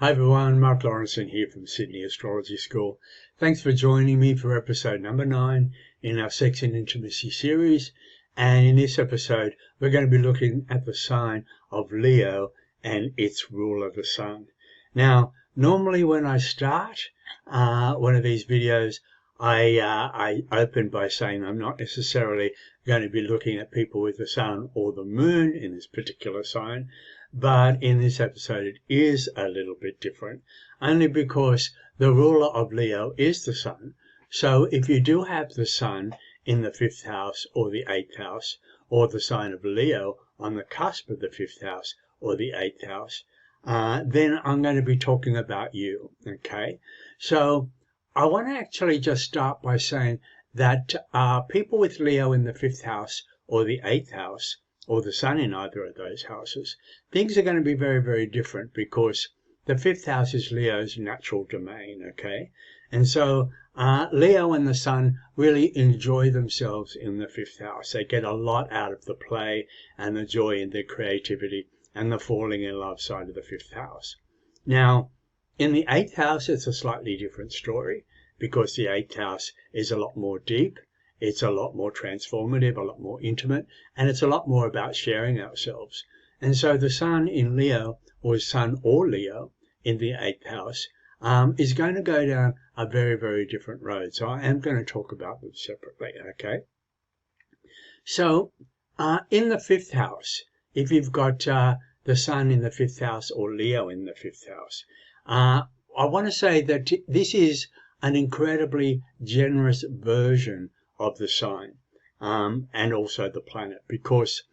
Hi everyone, Marc here from Sydney Astrology School. Thanks for joining me for episode number 9 in our Sex and Intimacy series. And in this episode, we're going to be looking at the sign of Leo and its ruler, the sun. Now, normally when I start one of these videos, I open by saying I'm not necessarily going to be looking at people with the sun or the moon in this particular sign. But in this episode, it is a little bit different, only because the ruler of Leo is the sun. So if you do have the sun in the 5th house or the 8th house, or the sign of Leo on the cusp of the 5th house or the 8th house, then I'm going to be talking about you, okay? So I want to actually just start by saying that people with Leo in the 5th house or the 8th house, or the sun in either of those houses, things are going to be very, very different because the 5th house is Leo's natural domain, okay? And so Leo and the sun really enjoy themselves in the 5th house. They get a lot out of the play and the joy and the creativity and the falling in love side of the 5th house. Now, in the 8th house, it's a slightly different story because the 8th house is a lot more deep. It's a lot more transformative, a lot more intimate, and it's a lot more about sharing ourselves. And so the sun in Leo, or sun or Leo in the 8th house, is going to go down a very, very different road. So I am going to talk about them separately, okay? So in the 5th house, if you've got the sun in the 5th house or Leo in the 5th house, I want to say that this is an incredibly generous version of the sign and also the planet, because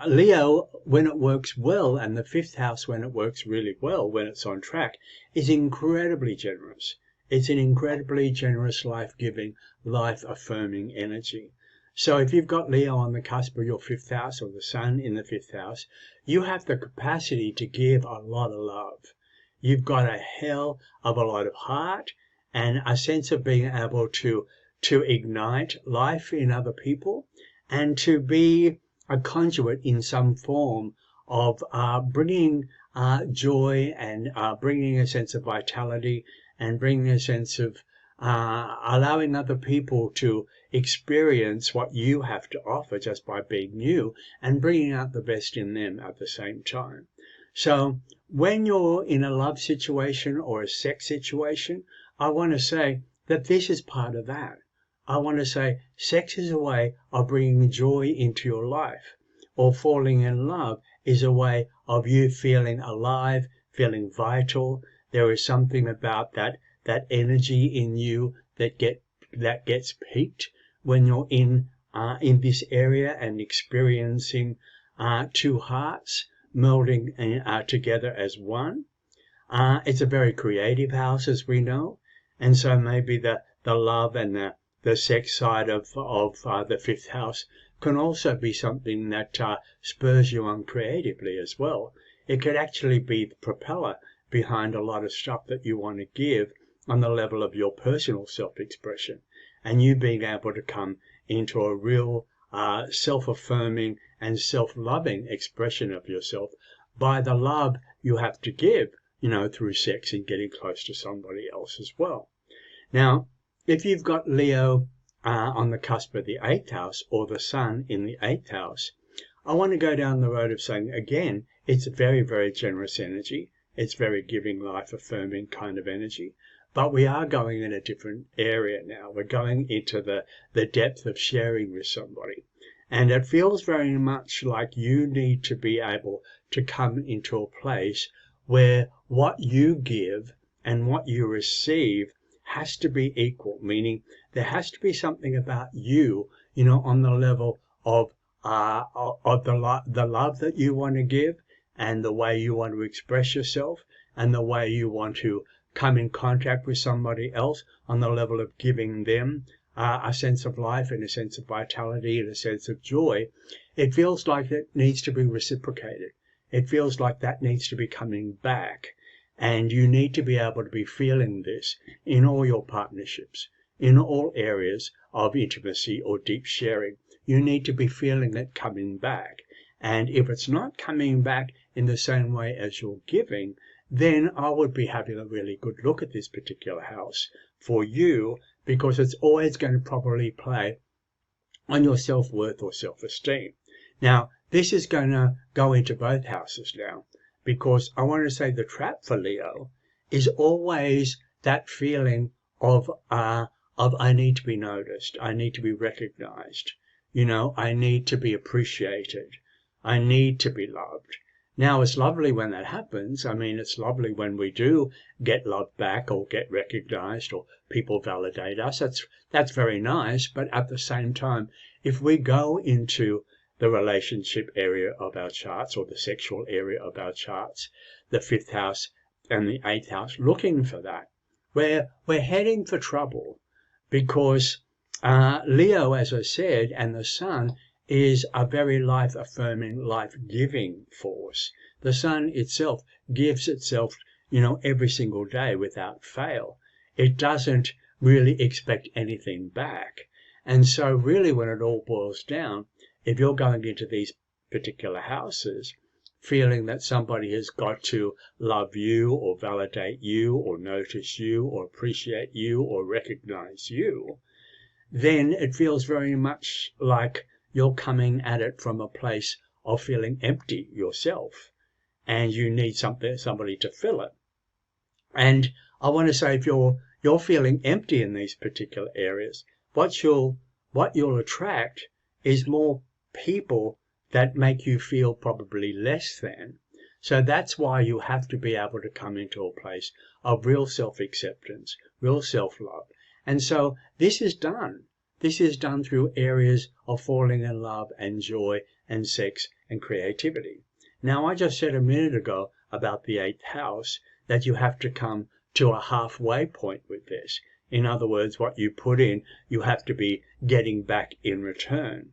Leo, when it works well, and the 5th house, when it works really well, when it's on track, is incredibly generous. It's an incredibly generous, life-giving, life-affirming energy. So if you've got Leo on the cusp of your 5th house or the sun in the 5th house, you have the capacity to give a lot of love. You've got a hell of a lot of heart and a sense of being able to ignite life in other people and to be a conduit in some form of bringing joy and bringing a sense of vitality and bringing a sense of allowing other people to experience what you have to offer just by being you and bringing out the best in them at the same time. So when you're in a love situation or a sex situation, I want to say that this is part of that. I want to say sex is a way of bringing joy into your life, or falling in love is a way of you feeling alive, feeling vital. There is something about that energy in you that gets peaked when you're in this area and experiencing two hearts melding together as one. It's a very creative house, as we know, and so maybe the love and the sex side of the 5th house can also be something that spurs you on creatively as well. It could actually be the propeller behind a lot of stuff that you want to give on the level of your personal self-expression, and you being able to come into a real self-affirming and self-loving expression of yourself by the love you have to give, through sex and getting close to somebody else as well. Now, if you've got Leo on the cusp of the 8th house or the sun in the 8th house, I want to go down the road of saying, again, it's a very, very generous energy. It's very giving, life-affirming kind of energy. But we are going in a different area now. We're going into the depth of sharing with somebody. And it feels very much like you need to be able to come into a place where what you give and what you receive has to be equal, meaning there has to be something about you, on the level of the love that you want to give and the way you want to express yourself and the way you want to come in contact with somebody else on the level of giving them a sense of life and a sense of vitality and a sense of joy. It feels like it needs to be reciprocated. It feels like that needs to be coming back. And you need to be able to be feeling this in all your partnerships, in all areas of intimacy or deep sharing. You need to be feeling it coming back. And if it's not coming back in the same way as you're giving, then I would be having a really good look at this particular house for you, because it's always going to probably play on your self-worth or self-esteem. Now, this is going to go into both houses now, because I want to say the trap for Leo is always that feeling of I need to be noticed, I need to be recognized, I need to be appreciated, I need to be loved. Now, it's lovely when that happens. I mean, it's lovely when we do get love back or get recognized or people validate us. That's very nice. But at the same time, if we go into the relationship area of our charts or the sexual area of our charts, the 5th house and the 8th house, looking for that, we're heading for trouble, because Leo, as I said, and the sun is a very life-affirming, life-giving force. The sun itself gives itself, every single day without fail. It doesn't really expect anything back. And so really when it all boils down, if you're going into these particular houses feeling that somebody has got to love you or validate you or notice you or appreciate you or recognize you, then it feels very much like you're coming at it from a place of feeling empty yourself, and you need somebody to fill it. And I want to say, if you're feeling empty in these particular areas, what you'll attract is more people that make you feel probably less than. So that's why you have to be able to come into a place of real self-acceptance, real self-love. And so this is done. This is done through areas of falling in love and joy and sex and creativity. Now, I just said a minute ago about the 8th house that you have to come to a halfway point with this. In other words, what you put in, you have to be getting back in return.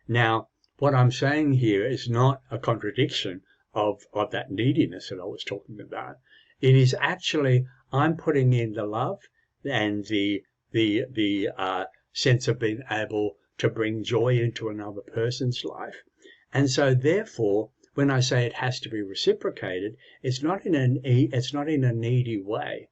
Now, what I'm saying here is not a contradiction of that neediness that I was talking about. It is actually, I'm putting in the love and the sense of being able to bring joy into another person's life. And so therefore, when I say it has to be reciprocated, it's not in a needy way.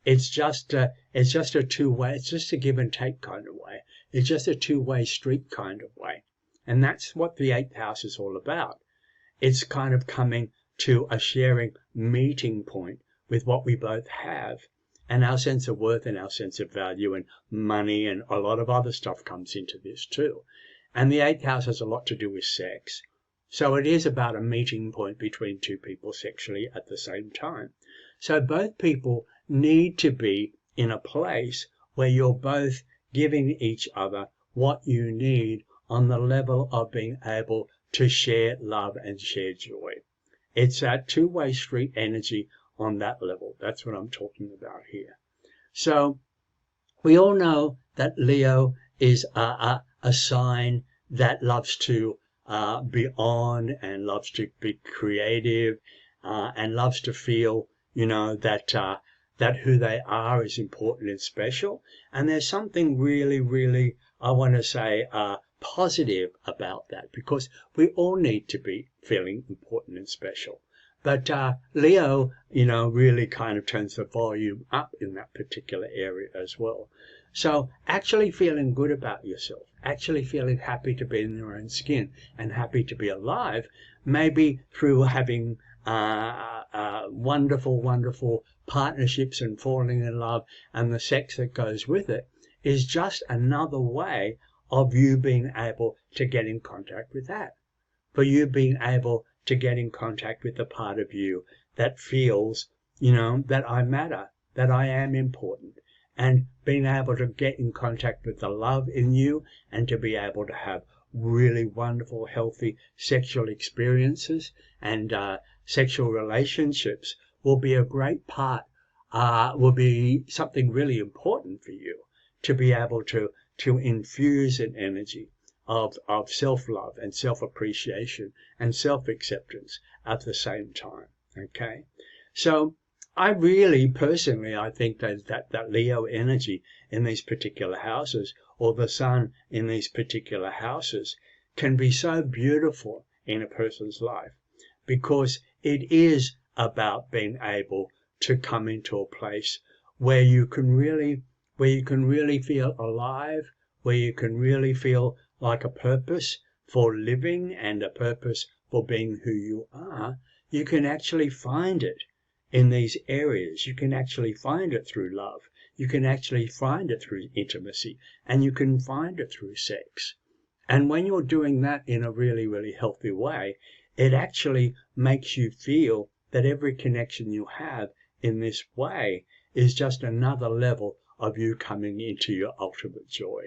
It's just a two-way, it's just a give and take kind of way. It's just a two-way street kind of way. And that's what the 8th house is all about. It's kind of coming to a sharing meeting point with what we both have. And our sense of worth and our sense of value and money and a lot of other stuff comes into this too. And the 8th house has a lot to do with sex. So it is about a meeting point between two people sexually at the same time. So both people need to be in a place where you're both giving each other what you need on the level of being able to share love and share joy. It's that two-way street energy on that level. That's what I'm talking about here. So we all know that Leo is a sign that loves to be on and loves to be creative and loves to feel, that who they are is important and special. And there's something really, really, I want to say, positive about that, because we all need to be feeling important and special. But Leo, really kind of turns the volume up in that particular area as well. So actually feeling good about yourself, actually feeling happy to be in your own skin and happy to be alive, maybe through having wonderful, wonderful partnerships and falling in love and the sex that goes with it, is just another way of you being able to get in contact with that. For you being able to get in contact with the part of you that feels, that I matter, that I am important, and being able to get in contact with the love in you and to be able to have really wonderful, healthy sexual experiences and sexual relationships will be a great part, will be something really important for you to be able to infuse an energy of self-love and self-appreciation and self-acceptance at the same time. Okay, so I really personally, I think that Leo energy in these particular houses, or the sun in these particular houses, can be so beautiful in a person's life, because it is about being able to come into a place where you can really feel alive, where you can really feel like a purpose for living and a purpose for being who you are. You can actually find it in these areas. You can actually find it through love. You can actually find it through intimacy, and you can find it through sex. And when you're doing that in a really, really healthy way, it actually makes you feel that every connection you have in this way is just another level of you coming into your ultimate joy.